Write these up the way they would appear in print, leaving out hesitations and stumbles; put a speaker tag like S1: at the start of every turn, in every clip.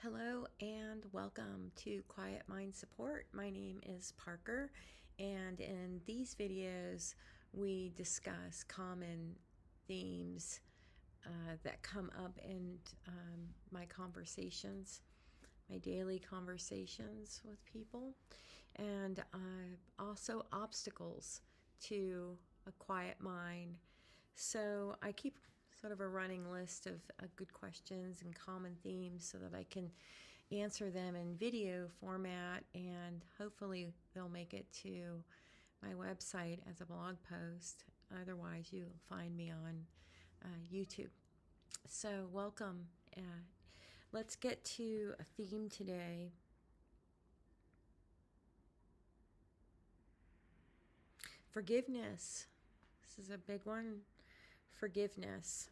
S1: Hello and welcome to Quiet Mind Support. My name is Parker, and in these videos we discuss common themes that come up in my conversations, my daily conversations with people, and also obstacles to a quiet mind. So I keep sort of a running list of good questions and common themes so that I can answer them in video format, and hopefully they'll make it to my website as a blog post. Otherwise, you'll find me on YouTube. So welcome. Let's get to a theme today. Forgiveness. This is a big one. Forgiveness.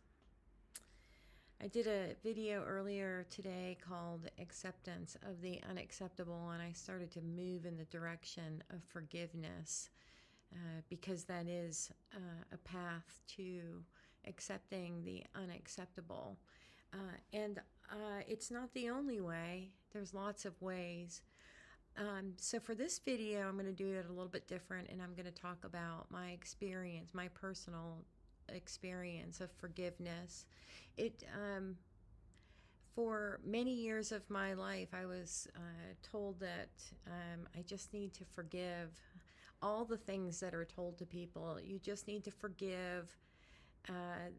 S1: I did a video earlier today called Acceptance of the Unacceptable, and I started to move in the direction of forgiveness because that is a path to accepting the unacceptable. And it's not the only way. There's lots of ways. So for this video, I'm going to do it a little bit different, and I'm going to talk about my experience, my personal experience of forgiveness. It for many years of my life, I was told that I just need to forgive all the things that are told to people. You just need to forgive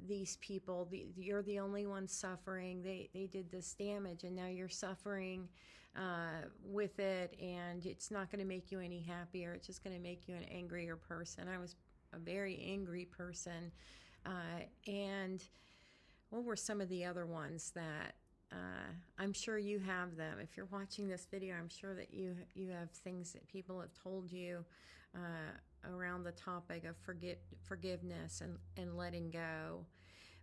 S1: these people. You're the only one suffering. They did this damage, and now you're suffering with it, and it's not going to make you any happier. It's just going to make you an angrier person. I was a very angry person. And what were some of the other ones that I'm sure you have them? If you're watching this video, I'm sure that you have things that people have told you around the topic of forgiveness and letting go.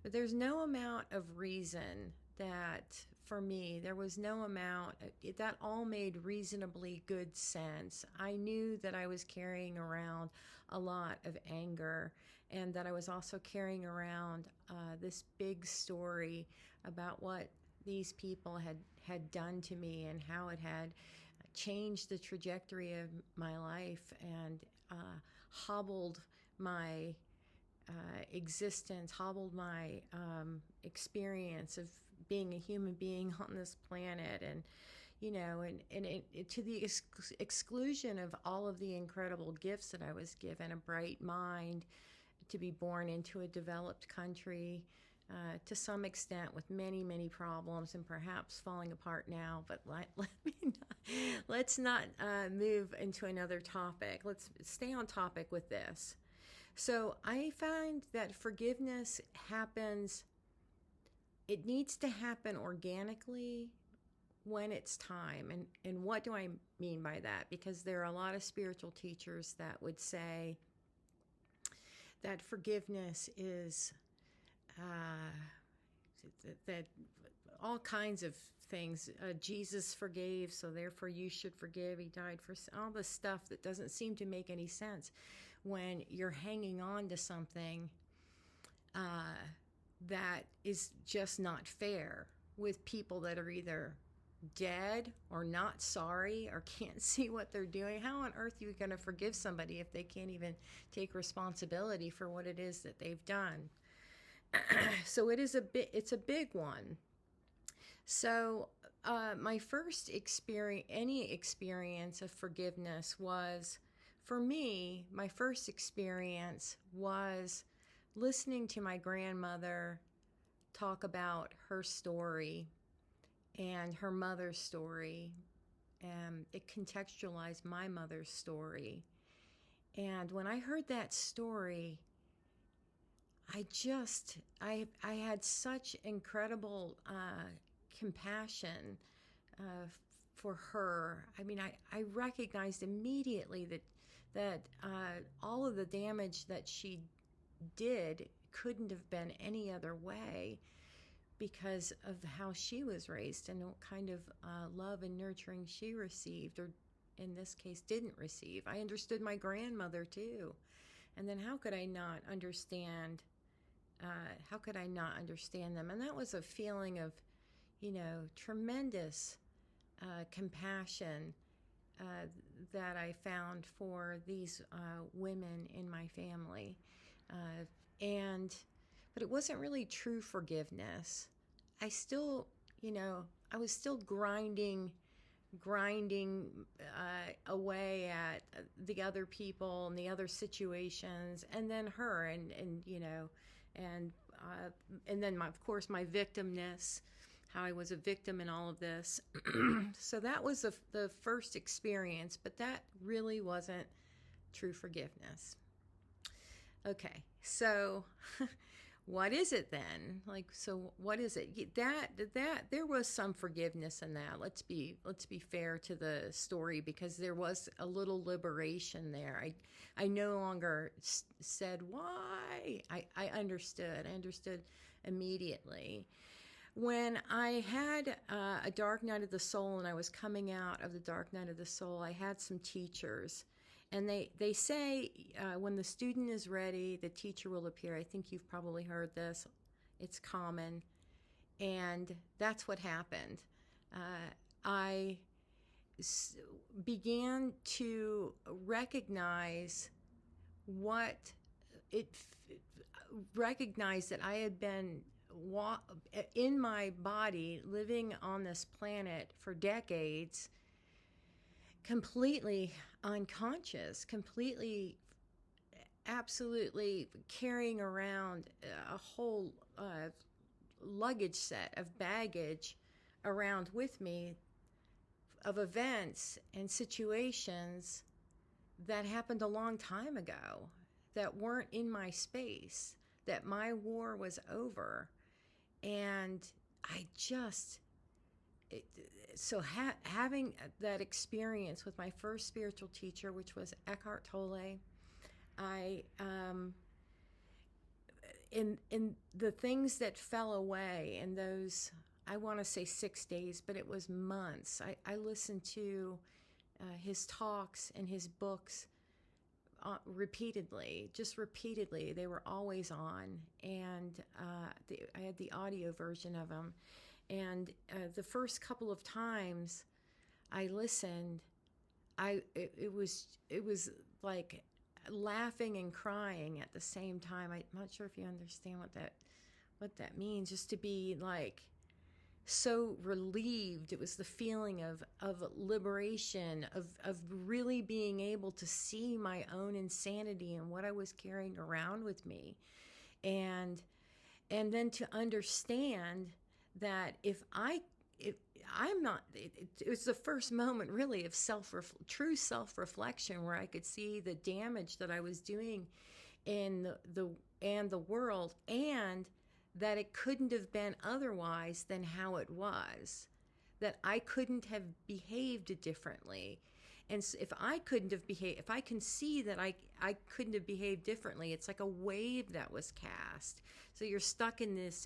S1: But there's no amount of reason that, for me, there was no amount, that all made reasonably good sense. I knew that I was carrying around a lot of anger, and that I was also carrying around this big story about what these people had done to me and how it had changed the trajectory of my life and hobbled my existence, hobbled my experience of being a human being on this planet, and it to the exclusion of all of the incredible gifts that I was given: a bright mind, to be born into a developed country, to some extent with many, many problems and perhaps falling apart now. But let's not move into another topic. Let's stay on topic with this. So I find that forgiveness happens, it needs to happen organically when it's time. And what do I mean by that? Because there are a lot of spiritual teachers that would say that forgiveness is that all kinds of things. Jesus forgave, so therefore you should forgive. He died for all this stuff that doesn't seem to make any sense when you're hanging on to something that is just not fair, with people that are either dead or not sorry or can't see what they're doing. How on earth are you going to forgive somebody if they can't even take responsibility for what it is that they've done? So it's a big one. So my first experience of forgiveness was, for me, my first experience was listening to my grandmother talk about her story and her mother's story. It contextualized my mother's story. And when I heard that story, I had such incredible compassion for her. I mean, I recognized immediately that all of the damage that she did couldn't have been any other way because of how she was raised and what kind of love and nurturing she received, or in this case didn't receive. I understood my grandmother too. And then how could I not understand them? And that was a feeling of, tremendous compassion that I found for these women in my family. And but it wasn't really true forgiveness. I still, I was still grinding away at the other people and the other situations, and then her, and and then of course my victimness, how I was a victim in all of this. So that was the first experience, but that really wasn't true forgiveness. Okay, so what is it then? So what is it? That there was some forgiveness in that. Let's be fair to the story, because there was a little liberation there. I no longer said why. I understood. I understood immediately. When I had a dark night of the soul, and I was coming out of the dark night of the soul, I had some teachers. And they say when the student is ready, the teacher will appear. I think you've probably heard this. It's common. And that's what happened. I began to recognize recognize that I had been in my body, living on this planet for decades, completely unconscious, completely, absolutely carrying around a whole luggage set of baggage around with me, of events and situations that happened a long time ago, that weren't in my space, that my war was over. And I just... having that experience with my first spiritual teacher, which was Eckhart Tolle, I in the things that fell away in those, I want to say 6 days, but it was months. I listened to his talks and his books repeatedly. They were always on, and I had the audio version of them. And the first couple of times I listened, it was like laughing and crying at the same time. I'm not sure if you understand what that means. Just to be like so relieved. It was the feeling of liberation, of really being able to see my own insanity and what I was carrying around with me, and then to understand that it was the first moment really of true self-reflection, where I could see the damage that I was doing in the world, and that it couldn't have been otherwise than how it was, that I couldn't have behaved differently. And so if I can see that I couldn't have behaved differently, it's like a wave that was cast. So you're stuck in this,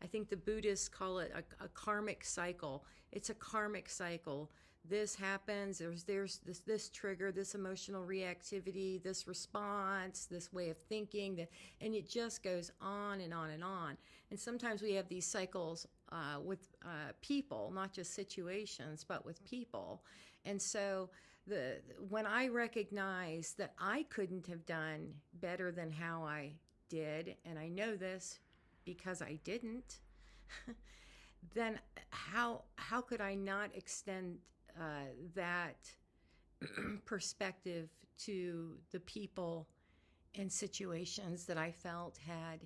S1: I think the Buddhists call it a karmic cycle. It's a karmic cycle. This happens, there's this trigger, this emotional reactivity, this response, this way of thinking, and it just goes on and on and on. And sometimes we have these cycles with people, not just situations, but with people. And so when I recognized that I couldn't have done better than how I did, and I know this because I didn't, then how could I not extend that perspective to the people and situations that I felt had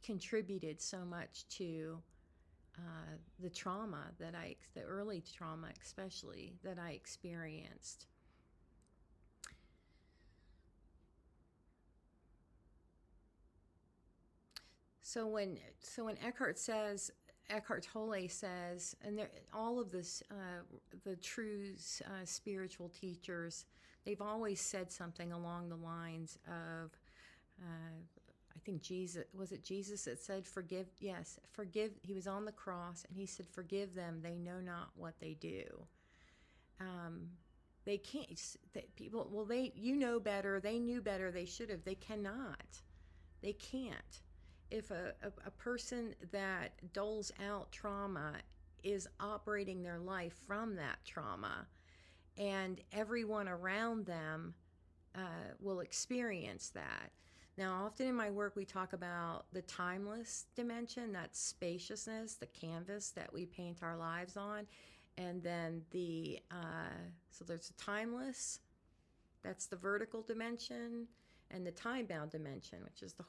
S1: contributed so much to the trauma the early trauma especially, that I experienced. So when Eckhart Tolle says, and all of this, the true spiritual teachers, they've always said something along the lines of, I think Jesus that said, forgive? Yes, forgive. He was on the cross and he said, forgive them, they know not what they do. They can't, people, you know better, they knew better, they should have. They cannot. They can't. a person that doles out trauma is operating their life from that trauma, and everyone around them will experience that. Now, often in my work, we talk about the timeless dimension, that spaciousness, the canvas that we paint our lives on. And then so there's the timeless, that's the vertical dimension, and the time-bound dimension, which is the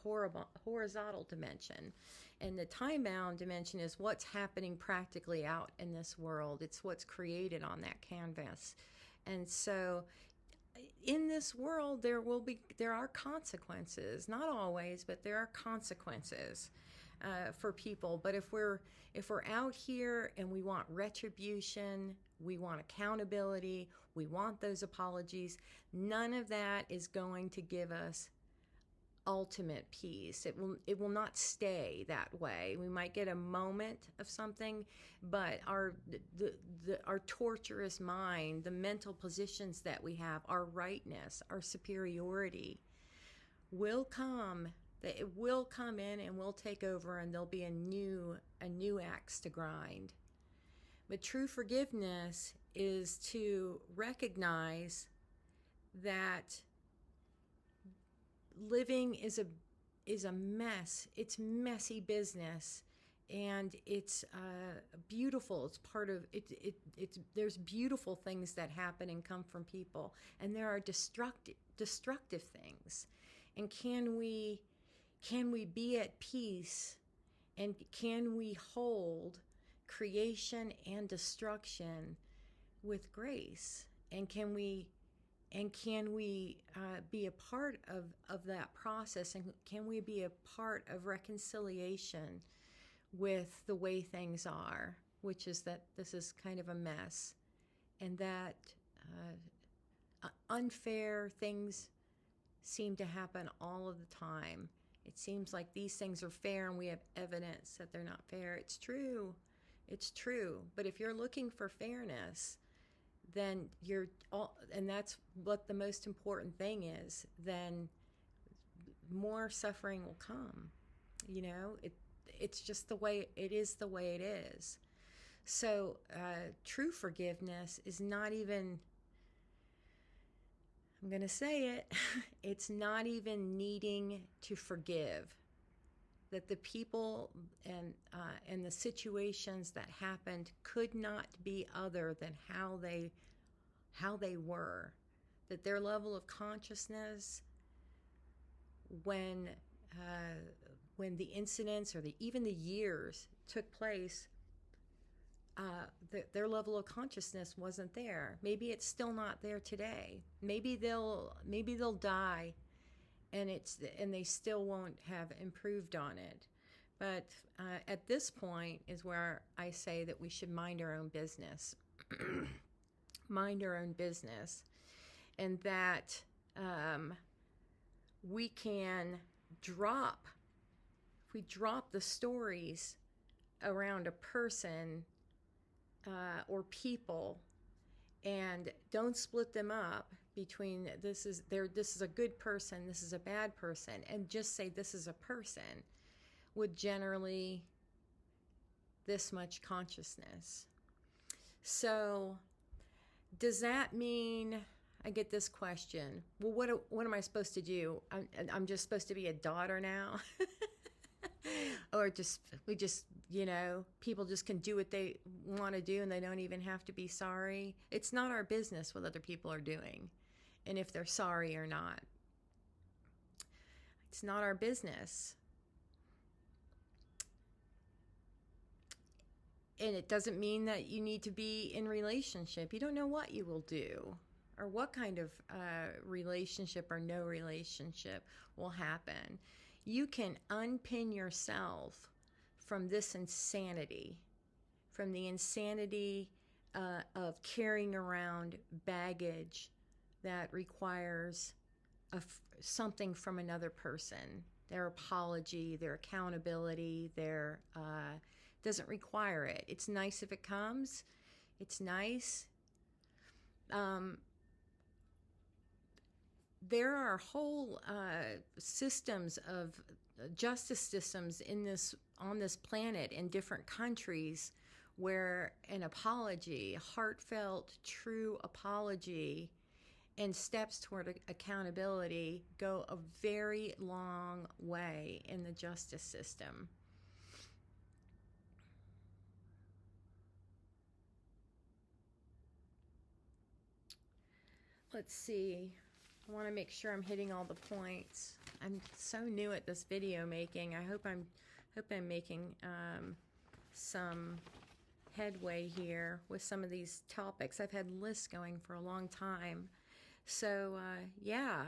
S1: horizontal dimension. And the time-bound dimension is what's happening practically out in this world. It's what's created on that canvas. And so in this world, there are consequences. Not always, but there are consequences for people. But if we're out here and we want retribution, we want accountability, we want those apologies, none of that is going to give us ultimate peace. It will not stay that way. We might get a moment of something, but our torturous mind, the mental positions that we have, our rightness, our superiority will come. It will come in and will take over, and there'll be a new axe to grind. But true forgiveness is to recognize that living is a mess. It's messy business, and it's beautiful. It's part of it. There's beautiful things that happen and come from people, and there are destructive things. And can we be at peace, and can we hold creation and destruction with grace? And can we be a part of that process? And can we be a part of reconciliation with the way things are, which is that this is kind of a mess, and that unfair things seem to happen all of the time. It seems like these things are fair and we have evidence that they're not fair. It's true. But if you're looking for fairness, then and that's what the most important thing is, then more suffering will come. It's just the way it is, So true forgiveness is not even, I'm going to say it, it's not even needing to forgive. That the people and the situations that happened could not be other than how they were. That their level of consciousness, when the incidents or even the years took place, their level of consciousness wasn't there. Maybe it's still not there today. Maybe they'll die, and they still won't have improved on it. But at this point is where I say that we should mind our own business. Mind our own business, and that we can drop the stories around a person or people, and don't split them up between this is a good person, this is a bad person, and just say this is a person with generally this much consciousness. So does that mean, I get this question, well, what am I supposed to do? I'm just supposed to be a daughter now? Or people just can do what they want to do and they don't even have to be sorry? It's not our business what other people are doing and if they're sorry or not. It's not our business. And it doesn't mean that you need to be in relationship. You don't know what you will do or what kind of relationship or no relationship will happen. You can unpin yourself from this insanity, from the insanity of carrying around baggage that requires something from another person. Their apology, their accountability, their doesn't require it. It's nice if it comes. It's nice. there are whole systems of justice systems in this on this planet in different countries where an apology, a heartfelt, true apology, and steps toward accountability go a very long way in the justice system. Let's see. I want to make sure I'm hitting all the points. I'm so new at this video making. I hope I'm making some headway here with some of these topics. I've had lists going for a long time. So yeah.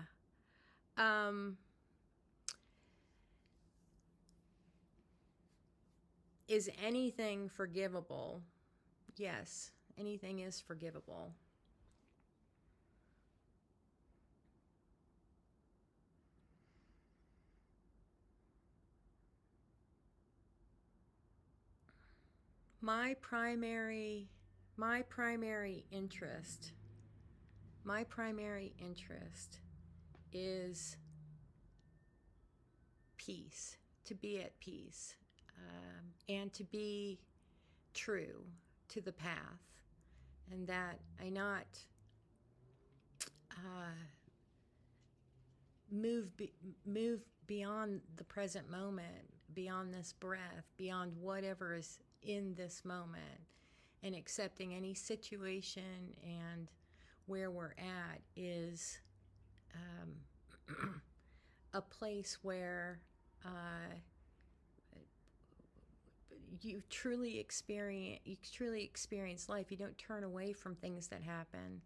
S1: Is anything forgivable? Yes, anything is forgivable. My primary interest is peace, to be at peace, and to be true to the path, and that I not move beyond the present moment, beyond this breath, beyond whatever is in this moment, and accepting any situation and where we're at is a place where you truly experience life. You don't turn away from things that happen.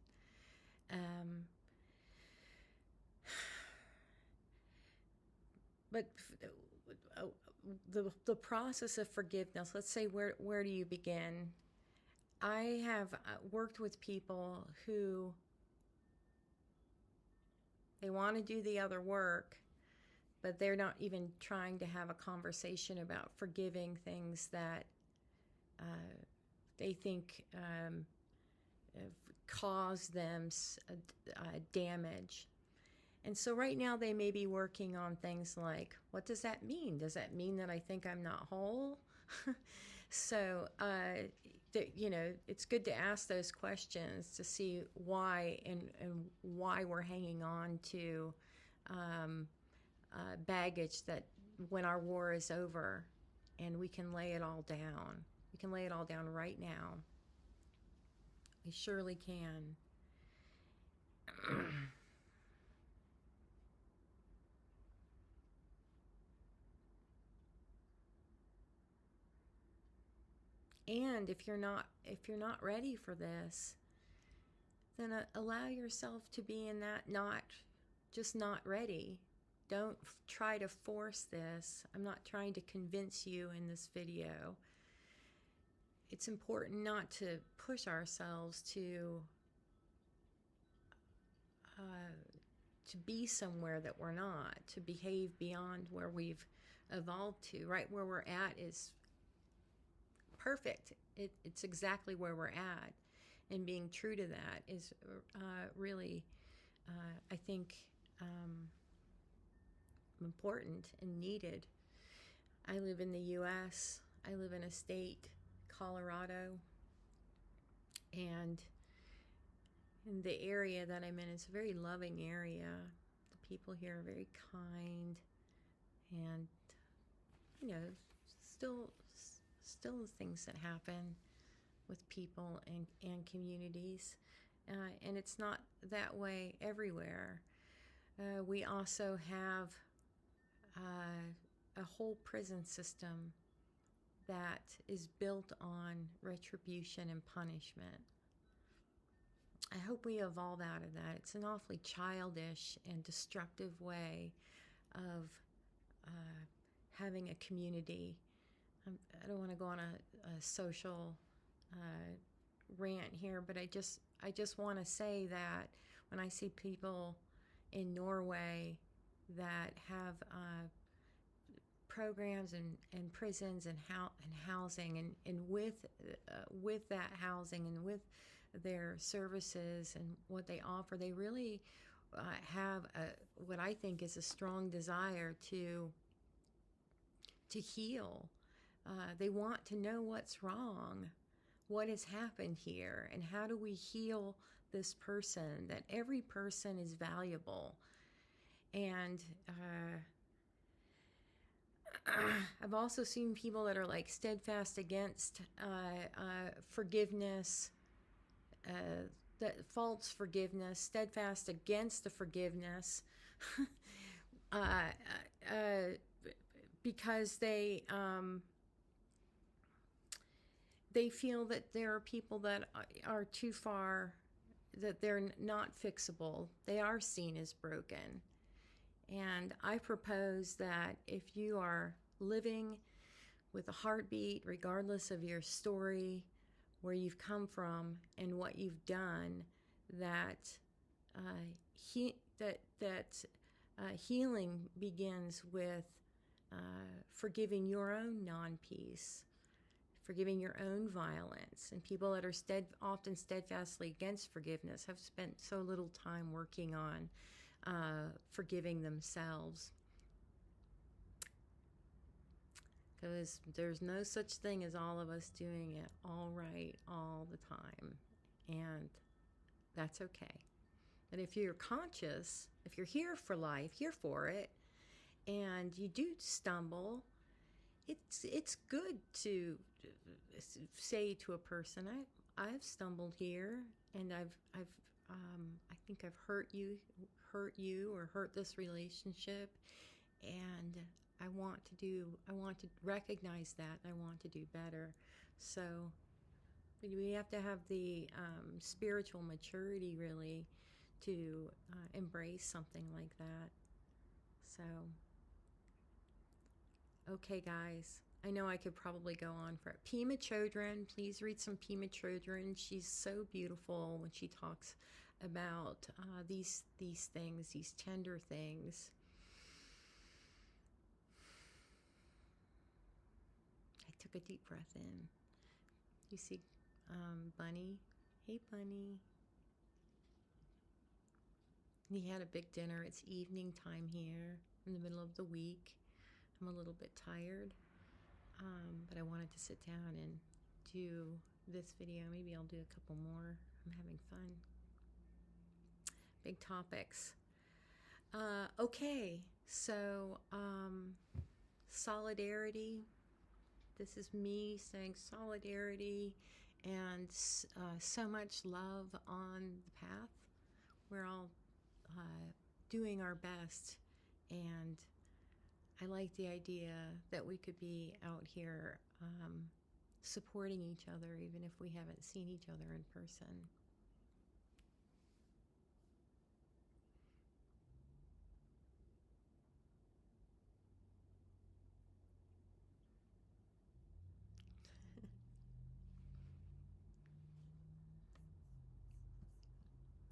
S1: But the process of forgiveness, let's say, where do you begin? I have worked with people who they want to do the other work, but they're not even trying to have a conversation about forgiving things that they think caused them damage. And so right now they may be working on things like, what does that mean? Does that mean that I think I'm not whole? So, it's good to ask those questions to see why and why we're hanging on to baggage that when our war is over, and we can lay it all down. We can lay it all down right now. We surely can. And if you're not ready for this, then allow yourself to be in that not ready. Don't try to force this. I'm not trying to convince you in this video. It's important not to push ourselves to be somewhere that we're not, to behave beyond where we've evolved to. Right where we're at is perfect. It's exactly where we're at, and being true to that is really, I think, important and needed. I live in the U.S. I live in a state, Colorado, and in the area that I'm in, it's a very loving area. The people here are very kind, and still things that happen with people and communities, and it's not that way everywhere. We also have a whole prison system that is built on retribution and punishment. I hope we evolve out of that. It's an awfully childish and destructive way of having a community. I don't want to go on a social rant here, but I just want to say that when I see people in Norway that have programs and prisons and housing, and with that housing and with their services and what they offer, they really have what I think is a strong desire to heal. They want to know what's wrong, what has happened here, and how do we heal this person, that every person is valuable. And I've also seen people that are like steadfast against forgiveness, that false forgiveness, steadfast against the forgiveness, uh, because they feel that there are people that are too far, that they're not fixable. They are seen as broken. And I propose that if you are living with a heartbeat, regardless of your story, where you've come from, and what you've done, that healing begins with forgiving your own non-peace, forgiving your own violence. And people that are often steadfastly against forgiveness have spent so little time working on forgiving themselves. Because there's no such thing as all of us doing it all right all the time. And that's okay. But if you're conscious, if you're here for life, here for it, and you do stumble, it's good to say to a person, I've stumbled here, and I think I've hurt you or hurt this relationship, and I want to recognize that, and I want to do better. So we have to have the spiritual maturity, really, to embrace something like that. So, okay, guys. I know I could probably go on for Pema Chodron. Please read some Pema Chodron. She's so beautiful when she talks about these things, these tender things. I took a deep breath in. You see Bunny? Hey, Bunny. We had a big dinner. It's evening time here in the middle of the week. I'm a little bit tired, but I wanted to sit down and do this video. Maybe I'll do a couple more. I'm having fun. Big topics. Okay, so solidarity. This is me saying solidarity, and so much love on the path. We're all doing our best, and I like the idea that we could be out here supporting each other, even if we haven't seen each other in person.